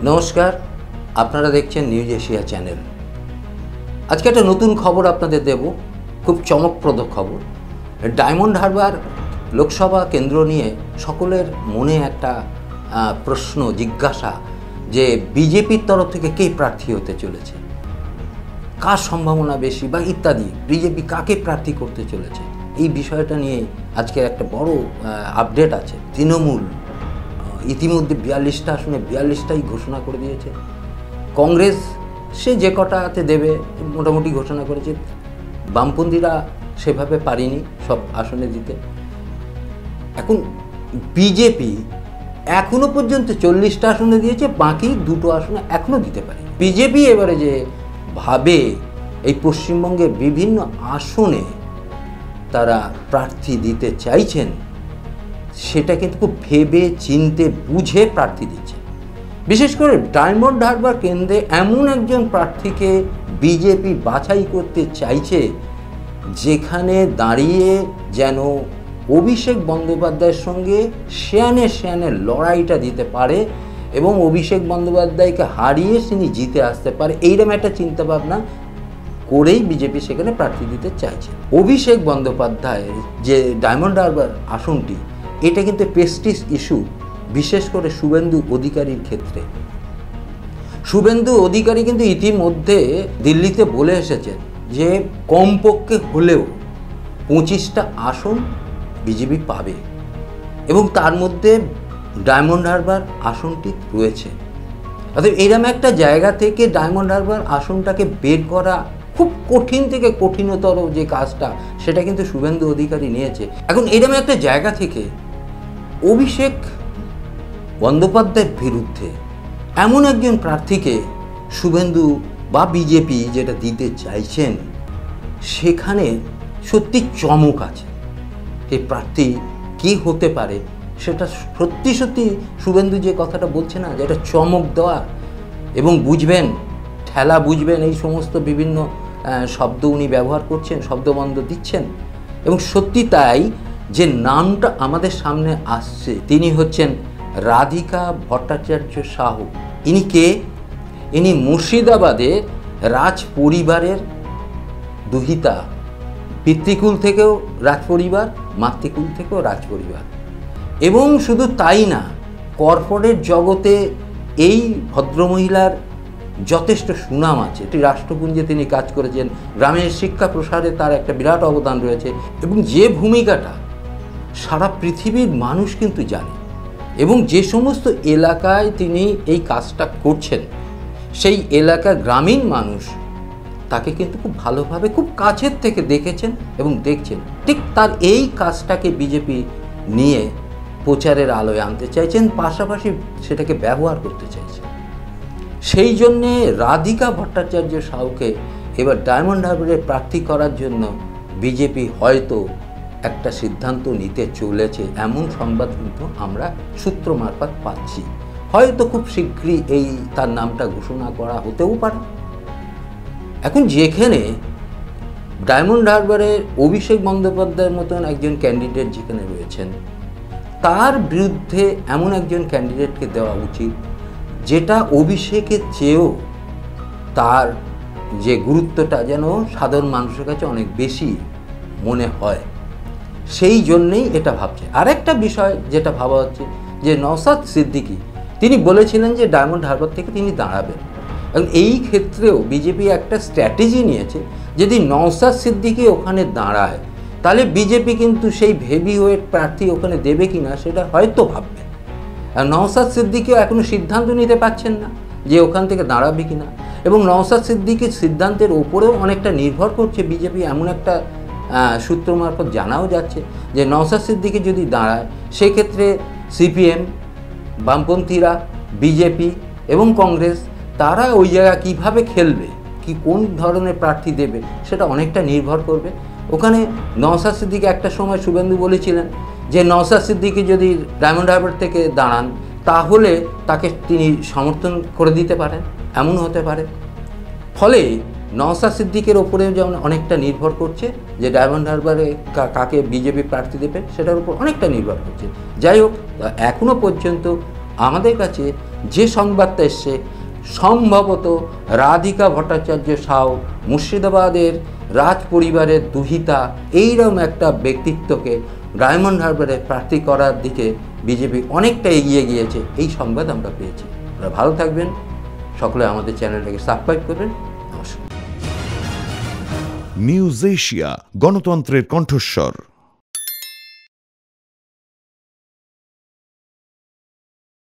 নমস্কার, আপনারা দেখছেন নিউজ এশিয়া চ্যানেল। আজকে একটা নতুন খবর আপনাদের দেব, খুব চমকপ্রদ খবর। ডায়মন্ড হারবার লোকসভা কেন্দ্র নিয়ে সকলের মনে একটা প্রশ্ন, জিজ্ঞাসা যে বিজেপির তরফ থেকে কে প্রার্থী হতে চলেছে, কার সম্ভাবনা বেশি বা ইত্যাদি, বিজেপি কাকে প্রার্থী করতে চলেছে, এই বিষয়টা নিয়ে আজকে একটা বড় আপডেট আছে। তৃণমূল ইতিমধ্যে 42টা আসনে 42টাই ঘোষণা করে দিয়েছে। কংগ্রেস সে যে কটাতে দেবে মোটামুটি ঘোষণা করেছে। বামপন্থীরা সেভাবে পারেনি সব আসনে দিতে। এখন বিজেপি এখনো পর্যন্ত 40টা আসনে দিয়েছে, বাকি 2টো আসনে এখনও দিতে পারে। বিজেপি এবারে যে ভাবে এই পশ্চিমবঙ্গের বিভিন্ন আসনে তারা প্রার্থী দিতে চাইছেন, সেটা কিন্তু খুব ভেবে চিনতে বুঝে প্রার্থী দিচ্ছে। বিশেষ করে ডায়মন্ড হারবার কেন্দ্রে এমন একজন প্রার্থীকে বিজেপি বাছাই করতে চাইছে যেখানে দাঁড়িয়ে যেন অভিষেক বন্দ্যোপাধ্যায়ের সঙ্গে শেয়ানে লড়াইটা দিতে পারে এবং অভিষেক বন্দ্যোপাধ্যায়কে হারিয়ে তিনি জিতে আসতে পারে, এইরকম একটা চিন্তাভাবনা করেই বিজেপি সেখানে প্রার্থী দিতে চাইছে। অভিষেক বন্দ্যোপাধ্যায়ের যে ডায়মন্ড হারবার আসনটি, এটা কিন্তু প্রেস্টিজ ইস্যু, বিশেষ করে শুভেন্দু অধিকারীর ক্ষেত্রে। শুভেন্দু অধিকারী কিন্তু ইতিমধ্যে দিল্লিতে বলে এসেছেন যে কমপক্ষে হলেও 25টা আসন বিজেপি পাবে এবং তার মধ্যে ডায়মন্ড হারবার আসনটি রয়েছে। অর্থাৎ এরকম একটা জায়গা থেকে ডায়মন্ড হারবার আসনটাকে বের করা খুব কঠিন থেকে কঠিনতর যে কাজটা, সেটা কিন্তু শুভেন্দু অধিকারী নিয়েছে। এখন এরকম একটা জায়গা থেকে অভিষেক বন্দ্যোপাধ্যায়ের বিরুদ্ধে এমন একজন প্রার্থীকে শুভেন্দু বা বিজেপি যেটা দিতে চাইছেন, সেখানে সত্যি চমক আছে। এই প্রার্থী কী হতে পারে সেটা সত্যি শুভেন্দু যে কথাটা বলছে না, যেটা চমক দেওয়া, এবং বুঝবেন, ঠেলা বুঝবেন, এই সমস্ত বিভিন্ন শব্দ উনি ব্যবহার করছেন, শব্দবন্ধ দিচ্ছেন। এবং সত্যি তাই যে নামটা আমাদের সামনে আসছে, তিনি হচ্ছেন রাধিকা ভট্টাচার্য সাহু। ইনি কে? ইনি মুর্শিদাবাদের রাজ পরিবারের দুহিতা। পিতৃকুল থেকেও রাজ পরিবার, মাতৃকুল থেকেও রাজ পরিবার। এবং শুধু তাই না, কর্পোরেট জগতে এই ভদ্রমহিলার যথেষ্ট সুনাম আছে। একটি রাষ্ট্রপুঞ্জে তিনি কাজ করেছেন, গ্রামের শিক্ষা প্রসারে তার একটা বিরাট অবদান রয়েছে এবং যে ভূমিকাটা সারা পৃথিবীর মানুষ কিন্তু জানে। এবং যে সমস্ত এলাকায় তিনি এই কাজটা করছেন, সেই এলাকার গ্রামীণ মানুষ তাকে কিন্তু খুব ভালোভাবে, খুব কাছের থেকে দেখেছেন এবং দেখছেন। ঠিক তার এই কাজটাকে বিজেপি নিয়ে প্রচারের আলোয় আনতে চাইছেন, পাশাপাশি সেটাকে ব্যবহার করতে চাইছেন। সেই জন্যে রাধিকা ভট্টাচার্য সাহুকে এবার ডায়মন্ড হারবারে প্রার্থী করার জন্য বিজেপি হয়তো একটা সিদ্ধান্ত নিতে চলেছে, এমন সংবাদ কিন্তু আমরা সূত্র মারফত পাচ্ছি। হয়তো খুব শীঘ্রই এই তার নামটা ঘোষণা করা হতেও পারে। এখন যেখানে ডায়মন্ড হারবারের অভিষেক বন্দ্যোপাধ্যায়ের মতন একজন ক্যান্ডিডেট যেখানে রয়েছেন, তার বিরুদ্ধে এমন একজন ক্যান্ডিডেটকে দেওয়া উচিত যেটা অভিষেকের চেয়েও তার যে গুরুত্বটা যেন সাধারণ মানুষের কাছে অনেক বেশি মনে হয়। সেই জন্যেই এটা ভাবছে। আরেকটা বিষয় যেটা ভাবা হচ্ছে যে নওশাদ সিদ্দিকী, তিনি বলেছিলেন যে ডায়মন্ড হারবার থেকে তিনি দাঁড়াবেন। এবং এই ক্ষেত্রেও বিজেপি একটা স্ট্র্যাটেজি নিয়েছে, যদি নওশাদ সিদ্দিকী ওখানে দাঁড়ায় তাহলে বিজেপি কিন্তু সেই হেভিওয়েট প্রার্থী ওখানে দেবে কি না সেটা হয়তো ভাববে। আর নওশাদ সিদ্দিকীও এখনও সিদ্ধান্ত নিতে পারছেন না যে ওখান থেকে দাঁড়াবে কি না। এবং নওশাদ সিদ্দিকীর সিদ্ধান্তের ওপরেও অনেকটা নির্ভর করছে বিজেপি, এমন একটা সূত্র মারফত জানাও যাচ্ছে যে নওশাদ সিদ্দিকী যদি দাঁড়ায়, সেক্ষেত্রে সিপিএম, বামপন্থীরা, বিজেপি এবং কংগ্রেস তারা ওই জায়গা কীভাবে খেলবে, কি কোন ধরনের প্রার্থী দেবে, সেটা অনেকটা নির্ভর করবে। ওখানে নওশাদ সিদ্দিকী একটা সময় শুভেন্দু বলেছিলেন যে নওশাদ সিদ্দিকী যদি ডায়মন্ড হারবার থেকে দাঁড়ান তাহলে তাকে তিনি সমর্থন করে দিতে পারেন, এমন হতে পারে। ফলে নওশাদ সিদ্দিকের ওপরেও যেমন অনেকটা নির্ভর করছে যে ডায়মন্ড হারবারে কাকে বিজেপি প্রার্থী দেবে, সেটার উপর অনেকটা নির্ভর করছে। যাই হোক, এখনও পর্যন্ত আমাদের কাছে যে সংবাদটা এসছে সম্ভবত রাধিকা ভট্টাচার্য সাউ, মুর্শিদাবাদের রাজ পরিবারের দুহিতা, এইরকম একটা ব্যক্তিত্বকে ডায়মন্ড হারবারে প্রার্থী করার দিকে বিজেপি অনেকটা এগিয়ে গিয়েছে, এই সংবাদ আমরা পেয়েছি। আপনারা ভালো থাকবেন, সকলে আমাদের চ্যানেলটাকে সাবস্ক্রাইব করবেন। নমস্কার। নিউজ এশিয়া, গণতন্ত্রের কণ্ঠস্বর।